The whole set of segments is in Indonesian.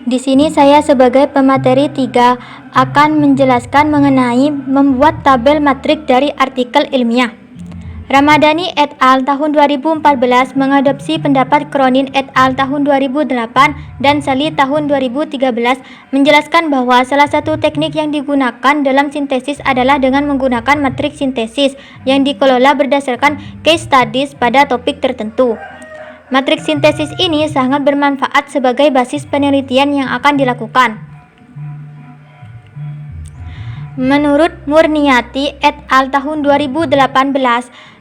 Di sini saya sebagai pemateri 3 akan menjelaskan mengenai membuat tabel matrik dari artikel ilmiah. Ramadhani et al. Tahun 2014 mengadopsi pendapat Cronin et al. Tahun 2008 dan Sali tahun 2013 menjelaskan bahwa salah satu teknik yang digunakan dalam sintesis adalah dengan menggunakan matrik sintesis yang dikelola berdasarkan case studies pada topik tertentu. Matrik sintesis ini sangat bermanfaat sebagai basis penelitian yang akan dilakukan. Menurut Murniati et al. Tahun 2018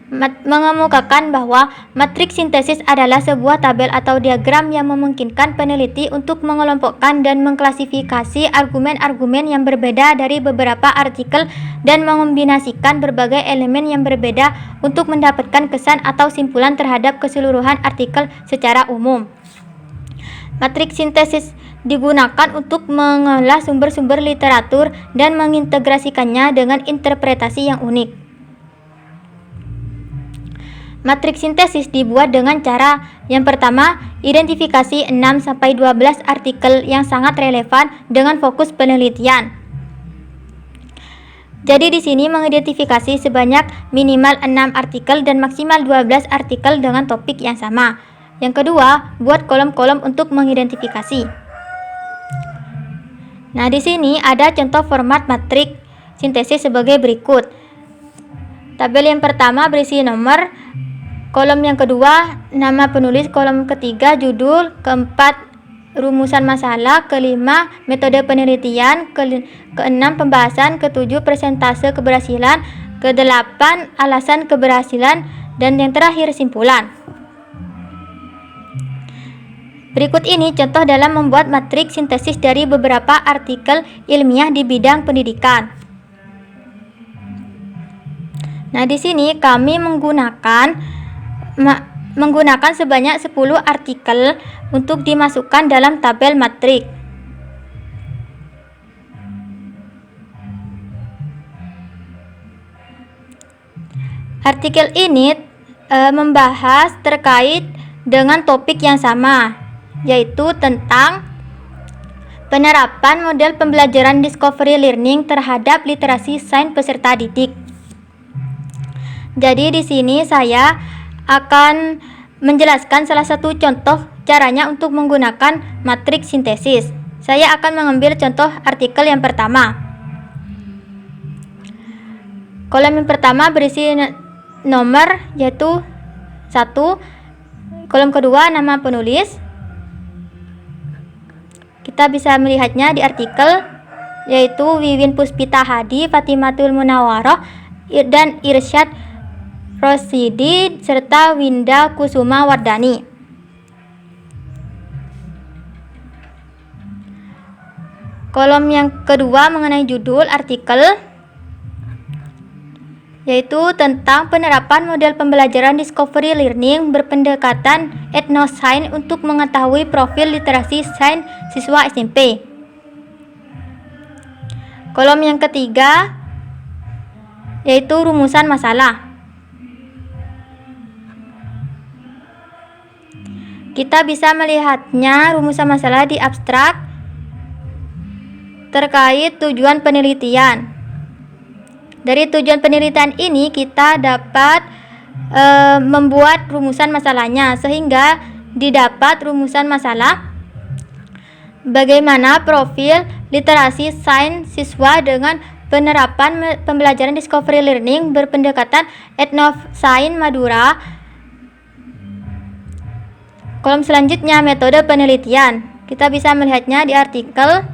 mengemukakan bahwa matrik sintesis adalah sebuah tabel atau diagram yang memungkinkan peneliti untuk mengelompokkan dan mengklasifikasi argumen-argumen yang berbeda dari beberapa artikel dan mengombinasikan berbagai elemen yang berbeda untuk mendapatkan kesan atau simpulan terhadap keseluruhan artikel secara umum. Matrik sintesis digunakan untuk mengolah sumber-sumber literatur dan mengintegrasikannya dengan interpretasi yang unik. Matrik sintesis dibuat dengan cara yang pertama, identifikasi 6-12 artikel yang sangat relevan dengan fokus penelitian. Jadi di sini mengidentifikasi sebanyak minimal 6 artikel dan maksimal 12 artikel dengan topik yang sama. Yang kedua, buat kolom-kolom untuk mengidentifikasi. Nah, di sini ada contoh format matrik sintesis sebagai berikut. Tabel yang pertama berisi nomor, kolom yang kedua nama penulis, kolom ketiga judul, keempat rumusan masalah, kelima metode penelitian, keenam pembahasan, ketujuh persentase keberhasilan, kedelapan alasan keberhasilan, dan yang terakhir simpulan. Berikut ini contoh dalam membuat matrik sintesis dari beberapa artikel ilmiah di bidang pendidikan. Nah, di sini kami menggunakan sebanyak 10 artikel untuk dimasukkan dalam tabel matrik. Artikel ini membahas terkait dengan topik yang sama, yaitu tentang penerapan model pembelajaran discovery learning terhadap literasi sains peserta didik. Jadi di sini saya akan menjelaskan salah satu contoh caranya untuk menggunakan matrik sintesis. Saya akan mengambil contoh artikel yang pertama. Kolom yang pertama berisi nomor, yaitu 1. Kolom kedua nama penulis. Kita bisa melihatnya di artikel, yaitu Wiwin Puspita Hadi, Fatimatul Munawaroh, dan Irsyad Rosidi serta Winda Kusuma Wardani. Kolom yang kedua mengenai judul artikel, yaitu tentang penerapan model pembelajaran discovery learning berpendekatan etnosains untuk mengetahui profil literasi sains siswa SMP. Kolom yang ketiga yaitu rumusan masalah. Kita bisa melihatnya rumusan masalah di abstrak terkait tujuan penelitian. Dari tujuan penelitian ini kita dapat membuat rumusan masalahnya, sehingga didapat rumusan masalah bagaimana profil literasi sains siswa dengan penerapan pembelajaran discovery learning berpendekatan etnosains Madura. Kolom selanjutnya metode penelitian. Kita bisa melihatnya di artikel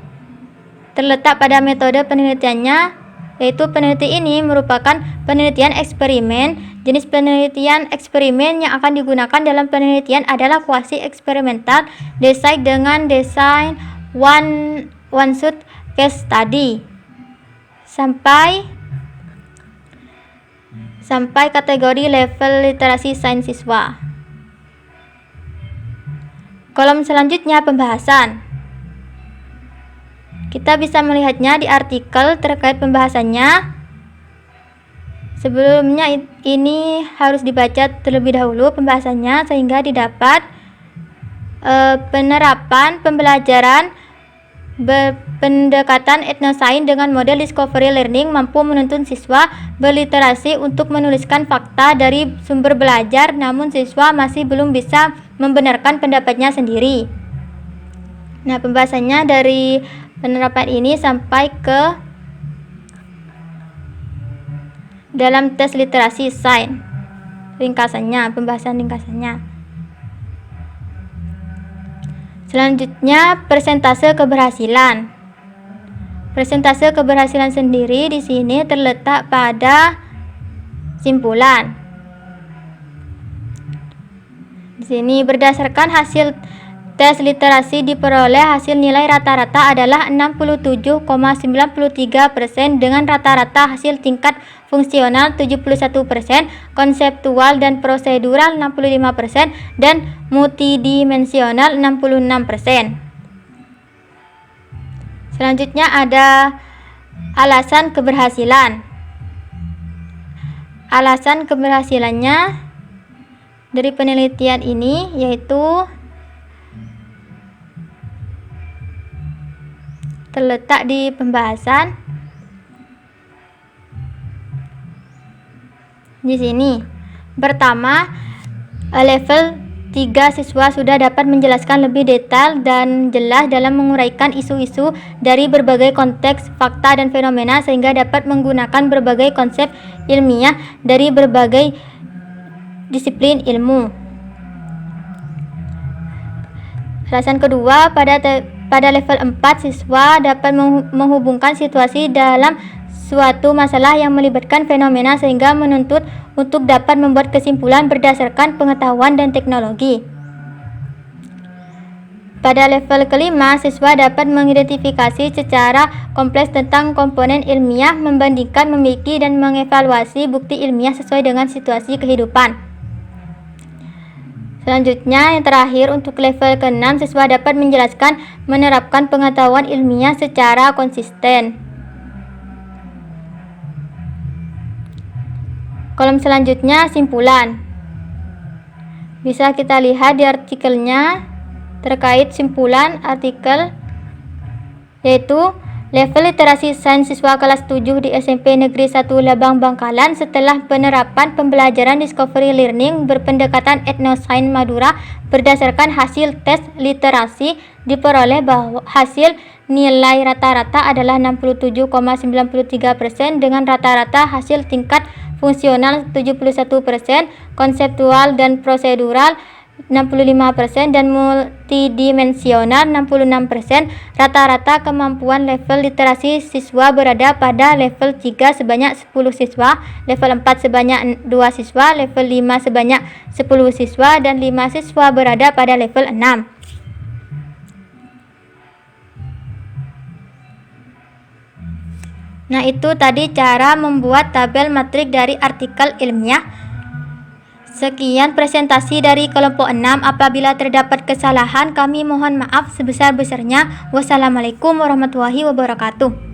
terletak pada metode penelitiannya, yaitu peneliti ini merupakan penelitian eksperimen. Jenis penelitian eksperimen yang akan digunakan dalam penelitian adalah kuasi eksperimental, design dengan desain one shot case study, sampai kategori level literasi sains siswa. Kolom selanjutnya pembahasan. Kita bisa melihatnya di artikel terkait pembahasannya. Sebelumnya ini harus dibaca terlebih dahulu pembahasannya sehingga didapat penerapan pembelajaran Pendekatan etnosains dengan model discovery learning mampu menuntun siswa berliterasi untuk menuliskan fakta dari sumber belajar, namun siswa masih belum bisa membenarkan pendapatnya sendiri. Nah, pembahasannya dari penerapan ini sampai ke dalam tes literasi sains. Pembahasan ringkasannya. Selanjutnya, persentase keberhasilan. Persentase keberhasilan sendiri di sini terletak pada simpulan. Di sini berdasarkan hasil tes literasi diperoleh hasil nilai rata-rata adalah 67,93% dengan rata-rata hasil tingkat fungsional 71%, konseptual dan prosedural 65%, dan multidimensional 66%. Selanjutnya ada alasan keberhasilan. Alasan keberhasilannya dari penelitian ini yaitu terletak di pembahasan di sini. Pertama, level 3 siswa sudah dapat menjelaskan lebih detail dan jelas dalam menguraikan isu-isu dari berbagai konteks, fakta, dan fenomena sehingga dapat menggunakan berbagai konsep ilmiah dari berbagai disiplin ilmu. Alasan kedua, pada level 4 siswa dapat menghubungkan situasi dalam suatu masalah yang melibatkan fenomena sehingga menuntut untuk dapat membuat kesimpulan berdasarkan pengetahuan dan teknologi. Pada level kelima, siswa dapat mengidentifikasi secara kompleks tentang komponen ilmiah, membandingkan, memiliki, dan mengevaluasi bukti ilmiah sesuai dengan situasi kehidupan. Selanjutnya, yang terakhir, untuk level ke-6, siswa dapat menjelaskan menerapkan pengetahuan ilmiah secara konsisten. Kolom selanjutnya, simpulan. Bisa kita lihat di artikelnya terkait simpulan artikel, yaitu level literasi sains siswa kelas 7 di SMP Negeri 1 Labang Bangkalan setelah penerapan pembelajaran discovery learning berpendekatan etnosains Madura berdasarkan hasil tes literasi diperoleh bahwa hasil nilai rata-rata adalah 67,93% dengan rata-rata hasil tingkat fungsional 71%, konseptual dan prosedural 65%, dan multidimensional 66%. Rata-rata kemampuan level literasi siswa berada pada level 3 sebanyak 10 siswa, level 4 sebanyak 2 siswa, level 5 sebanyak 10 siswa, dan 5 siswa berada pada level 6. Nah, itu tadi cara membuat tabel matrik dari artikel ilmiah. Sekian presentasi dari kelompok 6. Apabila terdapat kesalahan, kami mohon maaf sebesar-besarnya. Wassalamualaikum warahmatullahi wabarakatuh.